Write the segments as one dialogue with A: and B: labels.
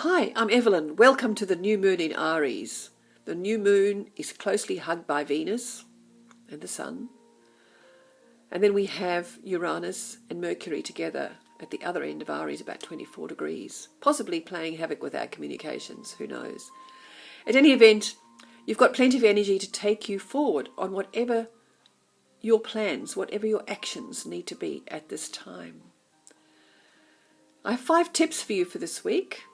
A: Hi, I'm Evelyn. Welcome to the new moon in Aries. The new moon is closely hugged by Venus and the Sun. And then we have Uranus and Mercury together at the other end of Aries, about 24 degrees, possibly playing havoc with our communications, who knows. At any event, you've got plenty of energy to take you forward on whatever your plans, whatever your actions need to be at this time. I have 5 tips for you for this week.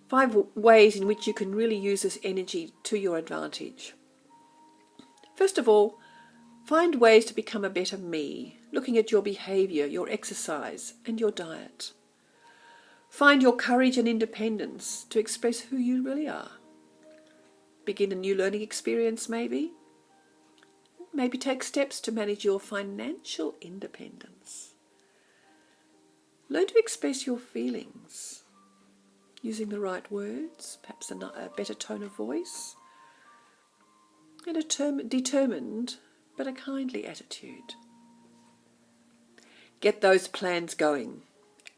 A: 5 ways in which you can really use this energy to your advantage. First of all, find ways to become a better me, looking at your behaviour, your exercise and your diet. Find your courage and independence to express who you really are. Begin a new learning experience maybe. Maybe take steps to manage your financial independence. Learn to express your feelings using the right words, perhaps a better tone of voice, and a determined but a kindly attitude. Get those plans going.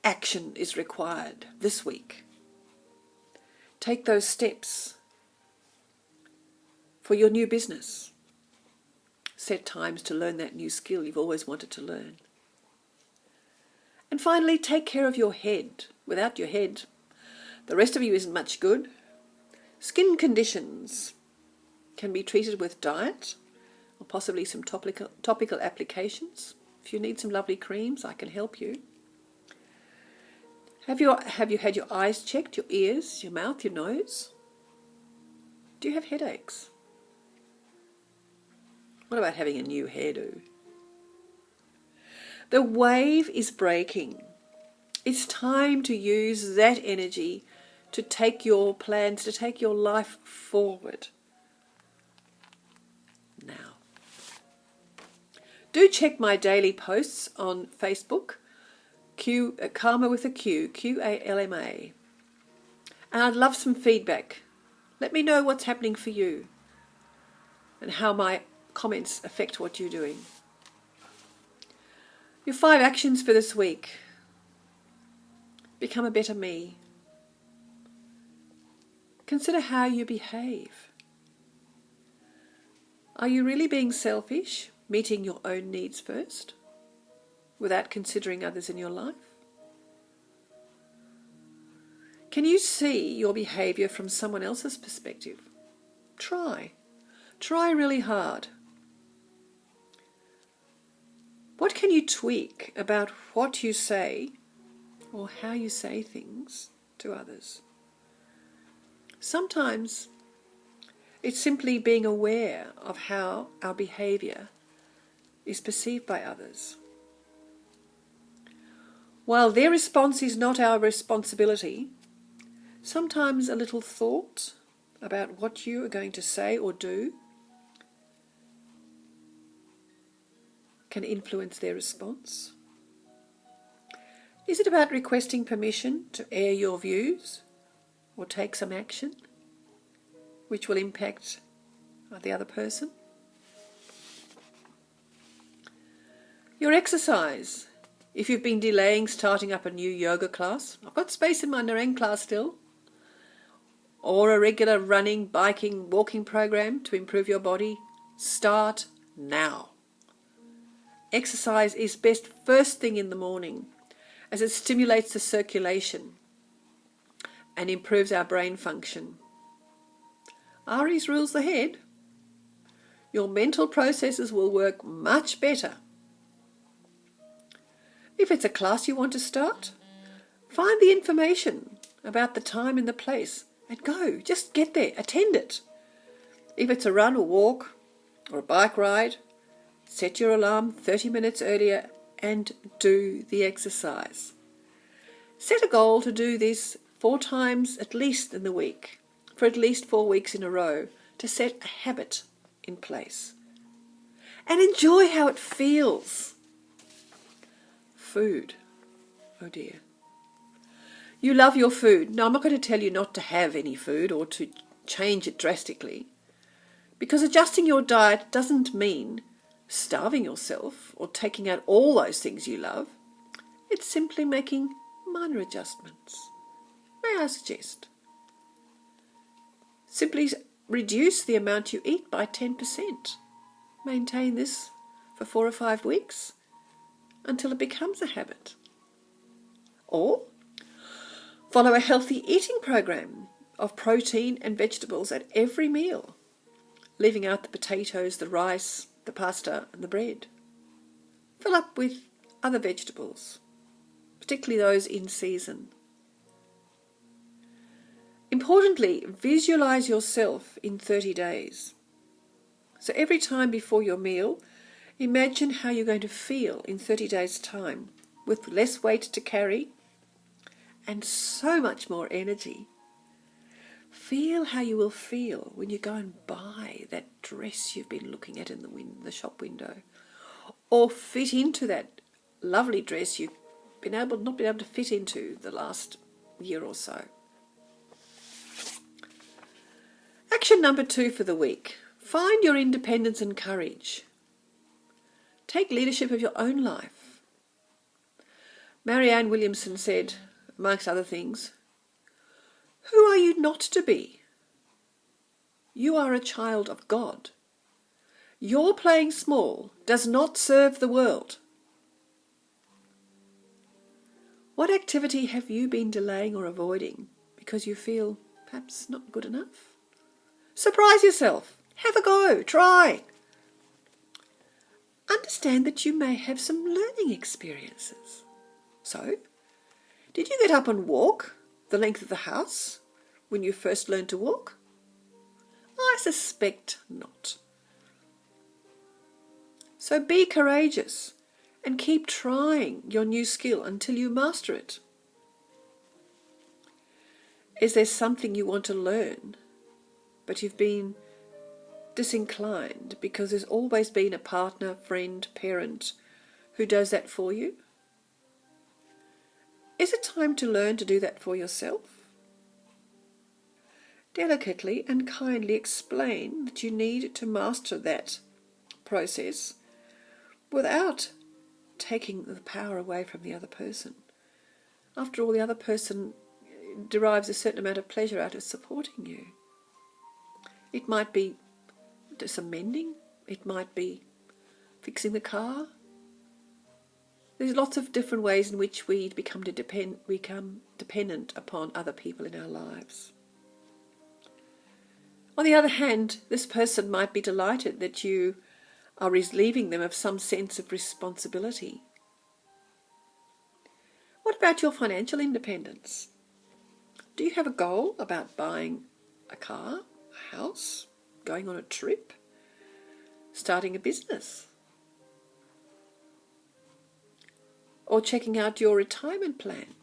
A: Action is required this week. Take those steps for your new business. Set times to learn that new skill you've always wanted to learn. And finally, take care of your head. Without your head, the rest of you isn't much good. Skin conditions can be treated with diet or possibly some topical applications. If you need some lovely creams, I can help you. Have you had your eyes checked, your ears, your mouth, your nose? Do you have headaches? What about having a new hairdo? The wave is breaking. It's time to use that energy to take your plans, to take your life forward. Now, do check my daily posts on Facebook, Karma with a Q, Q-A-L-M-A. And I'd love some feedback. Let me know what's happening for you and how my comments affect what you're doing. Your 5 actions for this week. Become a better me. Consider how you behave. Are you really being selfish, meeting your own needs first, without considering others in your life? Can you see your behaviour from someone else's perspective? Try really hard. What can you tweak about what you say or how you say things to others? Sometimes it's simply being aware of how our behaviour is perceived by others. While their response is not our responsibility, sometimes a little thought about what you are going to say or do can influence their response. Is it about requesting permission to air your views or take some action which will impact the other person? Your exercise. If you've been delaying starting up a new yoga class, I've got space in my Narang class still, or a regular running, biking, walking program to improve your body, start now. Exercise is best first thing in the morning as it stimulates the circulation and improves our brain function. Aries rules the head. Your mental processes will work much better. If it's a class you want to start, find the information about the time and the place and go. Just get there, attend it. If it's a run or walk or a bike ride, set your alarm 30 minutes earlier and do the exercise. Set a goal to do this 4 times at least in the week, for at least 4 weeks in a row, to set a habit in place. And enjoy how it feels. Food. Oh dear. You love your food. Now, I'm not going to tell you not to have any food or to change it drastically, because adjusting your diet doesn't mean starving yourself or taking out all those things you love. It's simply making minor adjustments. may I suggest? Simply reduce the amount you eat by 10%. Maintain this for 4 or 5 weeks until it becomes a habit. Or follow a healthy eating program of protein and vegetables at every meal, leaving out the potatoes, the rice, the pasta and the bread. Fill up with other vegetables, particularly those in season. Importantly, visualize yourself in 30 days. So every time before your meal, imagine how you're going to feel in 30 days' time with less weight to carry and so much more energy. Feel how you will feel when you go and buy that dress you've been looking at in the shop window, or fit into that lovely dress you've not been able to fit into the last year or so. Action number 2 for the week. Find your independence and courage. Take leadership of your own life. Marianne Williamson said, amongst other things, "Who are you not to be? You are a child of God. Your playing small does not serve the world." What activity have you been delaying or avoiding because you feel perhaps not good enough? Surprise yourself. Have a go. Try. Understand that you may have some learning experiences. So, did you get up and walk the length of the house when you first learned to walk? I suspect not. So be courageous and keep trying your new skill until you master it. Is there something you want to learn, but you've been disinclined because there's always been a partner, friend, parent who does that for you? Is it time to learn to do that for yourself? Delicately and kindly explain that you need to master that process without taking the power away from the other person. After all, the other person derives a certain amount of pleasure out of supporting you. It might be some mending, it might be fixing the car. There's lots of different ways in which we become dependent upon other people in our lives. On the other hand, this person might be delighted that you are relieving them of some sense of responsibility. What about your financial independence? Do you have a goal about buying a car, a house, going on a trip, starting a business, or checking out your retirement plan?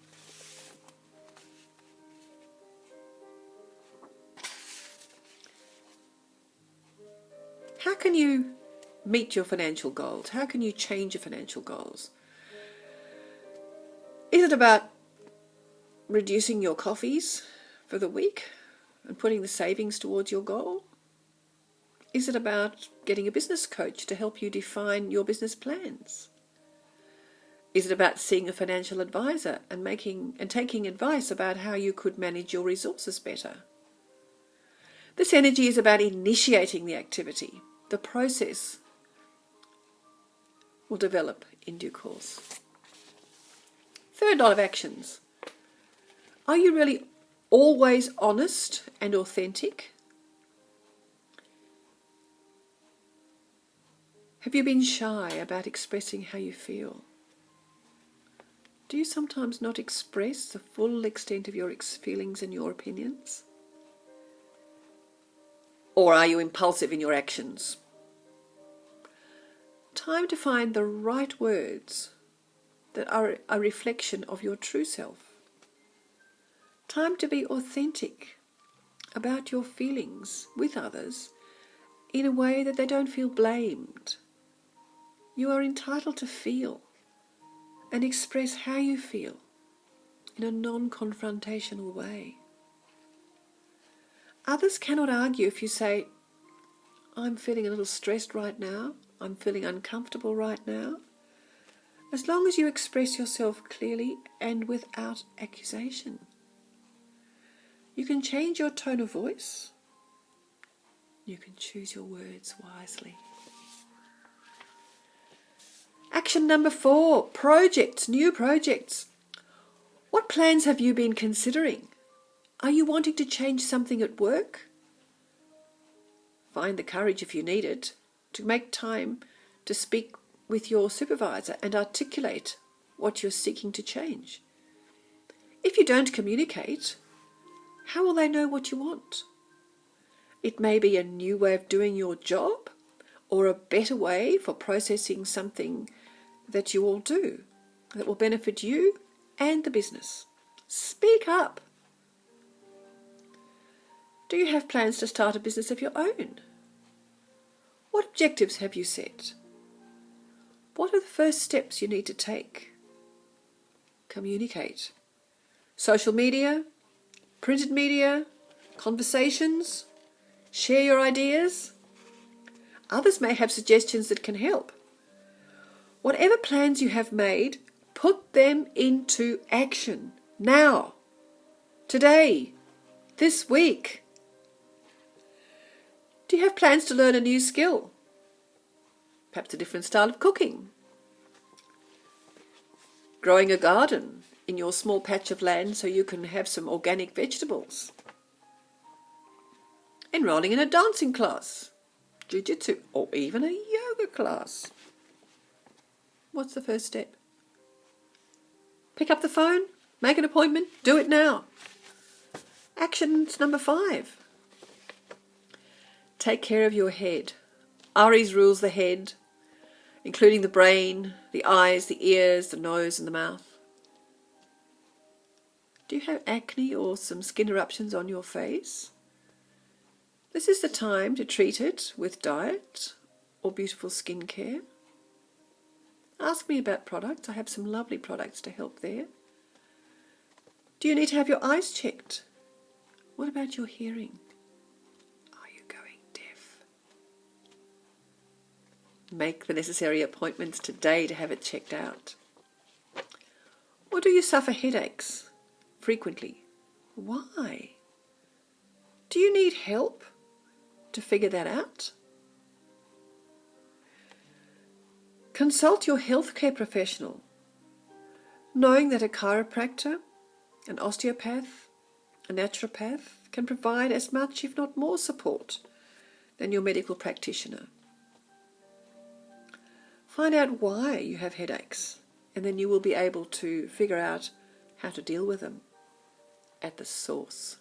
A: How can you meet your financial goals? How can you change your financial goals? Is it about reducing your coffees for the week and putting the savings towards your goal? Is it about getting a business coach to help you define your business plans? Is it about seeing a financial advisor and taking advice about how you could manage your resources better? This energy is about initiating the activity. The process will develop in due course. Third lot of actions. Are you really always honest and authentic? Have you been shy about expressing how you feel? Do you sometimes not express the full extent of your feelings and your opinions? Or are you impulsive in your actions? Time to find the right words that are a reflection of your true self. Time to be authentic about your feelings with others in a way that they don't feel blamed. You are entitled to feel and express how you feel in a non-confrontational way. Others cannot argue if you say, "I'm feeling a little stressed right now, I'm feeling uncomfortable right now," as long as you express yourself clearly and without accusation. You can change your tone of voice. You can choose your words wisely. Action number 4, projects, new projects. What plans have you been considering? Are you wanting to change something at work? Find the courage, if you need it, to make time to speak with your supervisor and articulate what you're seeking to change. If you don't communicate, how will they know what you want? It may be a new way of doing your job or a better way for processing something that you all do that will benefit you and the business. Speak up. Do you have plans to start a business of your own? What objectives have you set? What are the first steps you need to take? Communicate. Social media, printed media, conversations, share your ideas. Others may have suggestions that can help. Whatever plans you have made, put them into action now, today, this week. Do you have plans to learn a new skill? Perhaps a different style of cooking? Growing a garden in your small patch of land so you can have some organic vegetables? Enrolling in a dancing class, jiu-jitsu, or even a yoga class? What's the first step? Pick up the phone, make an appointment, do it now. Actions number 5. Take care of your head. Aries rules the head, including the brain, the eyes, the ears, the nose and the mouth. Do you have acne or some skin eruptions on your face? This is the time to treat it with diet or beautiful skincare. Ask me about products. I have some lovely products to help there. Do you need to have your eyes checked? What about your hearing? Are you going deaf? Make the necessary appointments today to have it checked out. Or do you suffer headaches frequently? Why? Do you need help to figure that out? Consult your healthcare professional, knowing that a chiropractor, an osteopath, a naturopath can provide as much, if not more, support than your medical practitioner. Find out why you have headaches, and then you will be able to figure out how to deal with them at the source.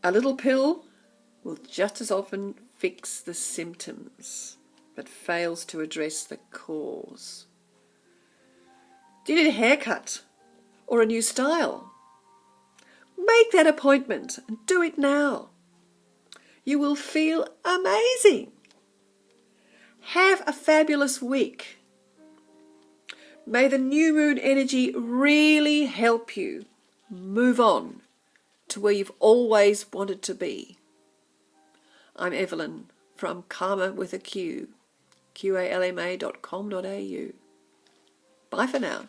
A: A little pill will just as often fix the symptoms, but fails to address the cause. Do you need a haircut or a new style? Make that appointment and do it now. You will feel amazing. Have a fabulous week. May the new moon energy really help you move on to where you've always wanted to be. I'm Evelyn from Karma with a Q, qalma.com.au. Bye for now.